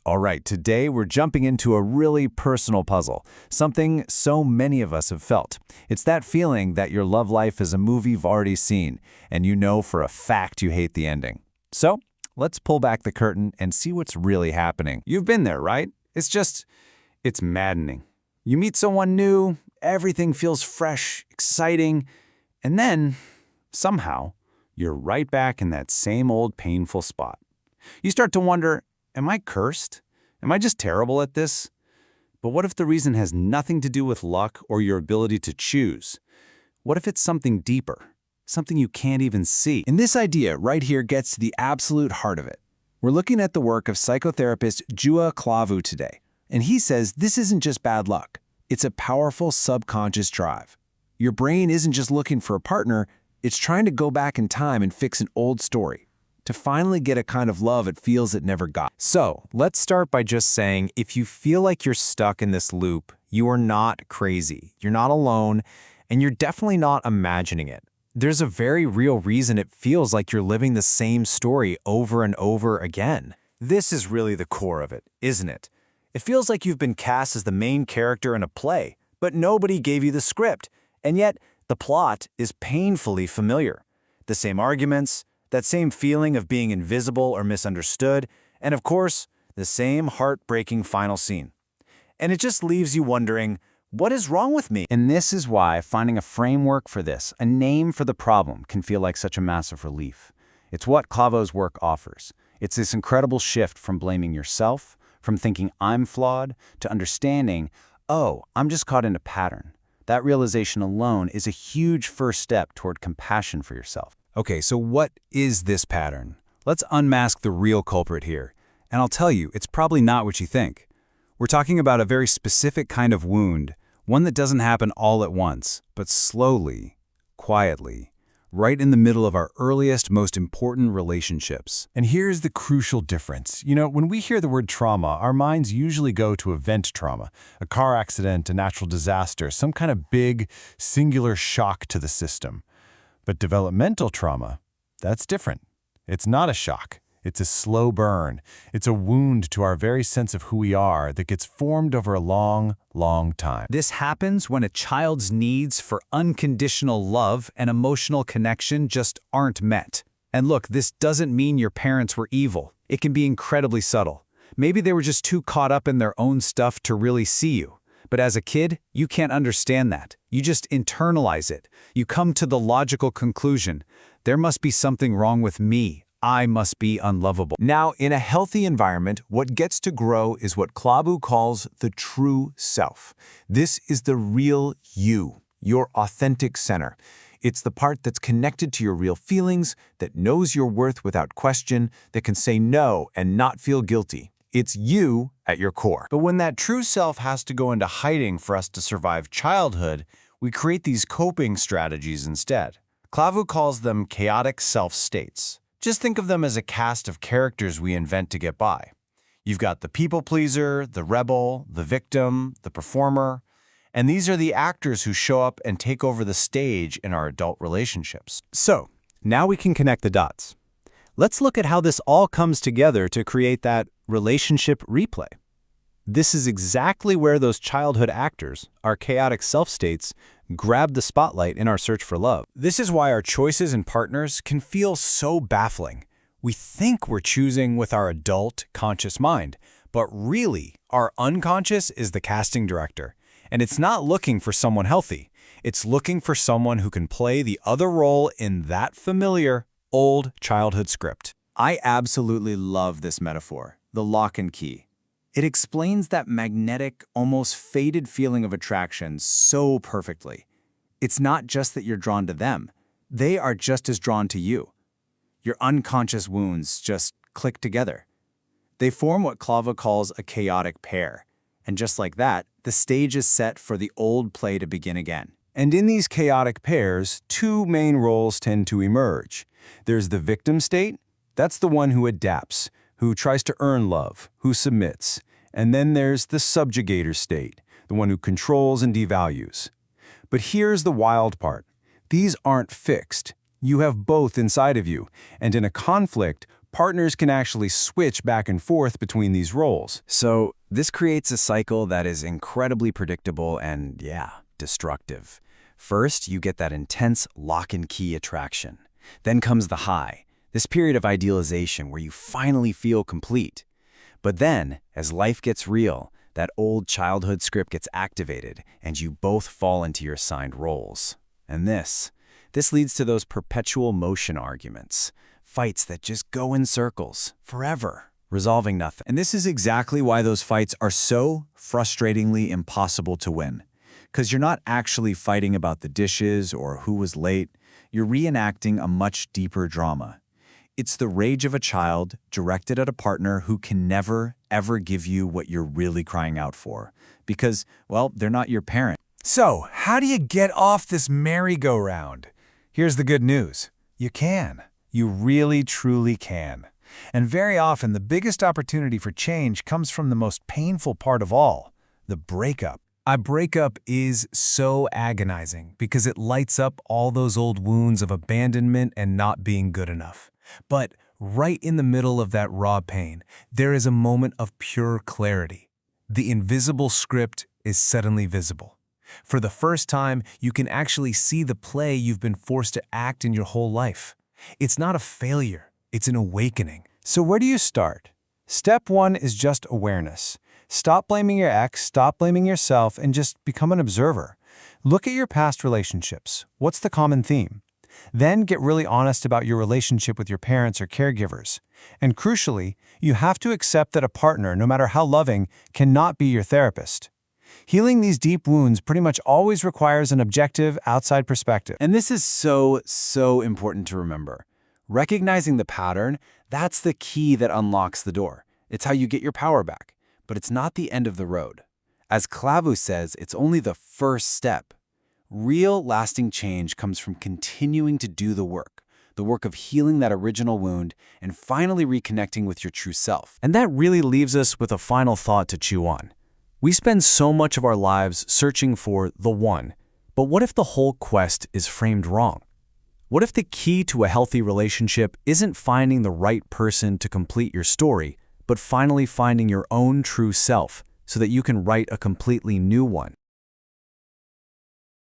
All right, today we're jumping into a really personal puzzle, something so many of us have felt. It's that feeling that your love life is a movie you've already seen, and you know for a fact you hate the ending. So, let's pull back the curtain and see what's really happening. You've been there, right? It's maddening. You meet someone new, everything feels fresh, exciting, and then, somehow, you're right back in that same old painful spot. You start to wonder, am I cursed? Am I just terrible at this? But what if the reason has nothing to do with luck or your ability to choose? What if it's something deeper, something you can't even see? And this idea right here gets to the absolute heart of it. We're looking at the work of psychotherapist Juha Klaavu today, and he says this isn't just bad luck. It's a powerful subconscious drive. Your brain isn't just looking for a partner, it's trying to go back in time and fix an old story, to finally get a kind of love it feels it never got. So, let's start by just saying, if you feel like you're stuck in this loop, you are not crazy. You're not alone, and you're definitely not imagining it. There's a very real reason it feels like you're living the same story over and over again. This is really the core of it, isn't it? It feels like you've been cast as the main character in a play, but nobody gave you the script, and yet the plot is painfully familiar. The same arguments, that same feeling of being invisible or misunderstood, and of course, the same heartbreaking final scene. And it just leaves you wondering, what is wrong with me? And this is why finding a framework for this, a name for the problem, can feel like such a massive relief. It's what Klaavu's work offers. It's this incredible shift from blaming yourself, from thinking I'm flawed, to understanding, oh, I'm just caught in a pattern. That realization alone is a huge first step toward compassion for yourself. Okay, so what is this pattern? Let's unmask the real culprit here. And I'll tell you, it's probably not what you think. We're talking about a very specific kind of wound, one that doesn't happen all at once, but slowly, quietly, right in the middle of our earliest, most important relationships. And here's the crucial difference. When we hear the word trauma, our minds usually go to event trauma, a car accident, a natural disaster, some kind of big, singular shock to the system. But developmental trauma, that's different. It's not a shock. It's a slow burn. It's a wound to our very sense of who we are that gets formed over a long, long time. This happens when a child's needs for unconditional love and emotional connection just aren't met. And look, this doesn't mean your parents were evil. It can be incredibly subtle. Maybe they were just too caught up in their own stuff to really see you. But as a kid, you can't understand that. You just internalize it. You come to the logical conclusion, there must be something wrong with me. I must be unlovable. Now, in a healthy environment, what gets to grow is what Klaavu calls the true self. This is the real you, your authentic center. It's the part that's connected to your real feelings, that knows your worth without question, that can say no and not feel guilty. It's you at your core. But when that true self has to go into hiding for us to survive childhood, we create these coping strategies instead. Klaavu calls them chaotic self-states. Just think of them as a cast of characters we invent to get by. You've got the people pleaser, the rebel, the victim, the performer, and these are the actors who show up and take over the stage in our adult relationships. So, now we can connect the dots. Let's look at how this all comes together to create that relationship replay. This is exactly where those childhood actors, our chaotic self-states, grab the spotlight in our search for love. This is why our choices and partners can feel so baffling. We think we're choosing with our adult, conscious mind, but really, our unconscious is the casting director. And it's not looking for someone healthy. It's looking for someone who can play the other role in that familiar, old childhood script. I absolutely love this metaphor, the lock and key. It explains that magnetic, almost faded feeling of attraction so perfectly. It's not just that you're drawn to them. They are just as drawn to you. Your unconscious wounds just click together. They form what Klaavu calls a chaotic pair. And just like that, the stage is set for the old play to begin again. And in these chaotic pairs, two main roles tend to emerge. There's the victim state. That's the one who adapts, who tries to earn love, who submits. And then there's the subjugator state, the one who controls and devalues. But here's the wild part. These aren't fixed. You have both inside of you, and in a conflict, partners can actually switch back and forth between these roles. So this creates a cycle that is incredibly predictable and, yeah, destructive. First, you get that intense lock-and-key attraction. Then comes the high, this period of idealization where you finally feel complete. But then, as life gets real, that old childhood script gets activated and you both fall into your assigned roles. And this leads to those perpetual motion arguments, fights that just go in circles, forever, resolving nothing. And this is exactly why those fights are so frustratingly impossible to win. Because you're not actually fighting about the dishes or who was late, you're reenacting a much deeper drama. It's the rage of a child directed at a partner who can never, ever give you what you're really crying out for. Because, well, they're not your parent. So, how do you get off this merry-go-round? Here's the good news. You can. You really, truly can. And very often, the biggest opportunity for change comes from the most painful part of all, the breakup. A breakup is so agonizing because it lights up all those old wounds of abandonment and not being good enough. But right in the middle of that raw pain, there is a moment of pure clarity. The invisible script is suddenly visible. For the first time, you can actually see the play you've been forced to act in your whole life. It's not a failure, it's an awakening. So where do you start? Step 1 is just awareness. Stop blaming your ex, stop blaming yourself, and just become an observer. Look at your past relationships. What's the common theme? Then get really honest about your relationship with your parents or caregivers. And crucially, you have to accept that a partner, no matter how loving, cannot be your therapist. Healing these deep wounds pretty much always requires an objective, outside perspective. And this is so important to remember. Recognizing the pattern, that's the key that unlocks the door. It's how you get your power back. But it's not the end of the road. As Klaavu says, it's only the first step. Real, lasting change comes from continuing to do the work of healing that original wound and finally reconnecting with your true self. And that really leaves us with a final thought to chew on. We spend so much of our lives searching for the one, but what if the whole quest is framed wrong? What if the key to a healthy relationship isn't finding the right person to complete your story, but finally finding your own true self so that you can write a completely new one?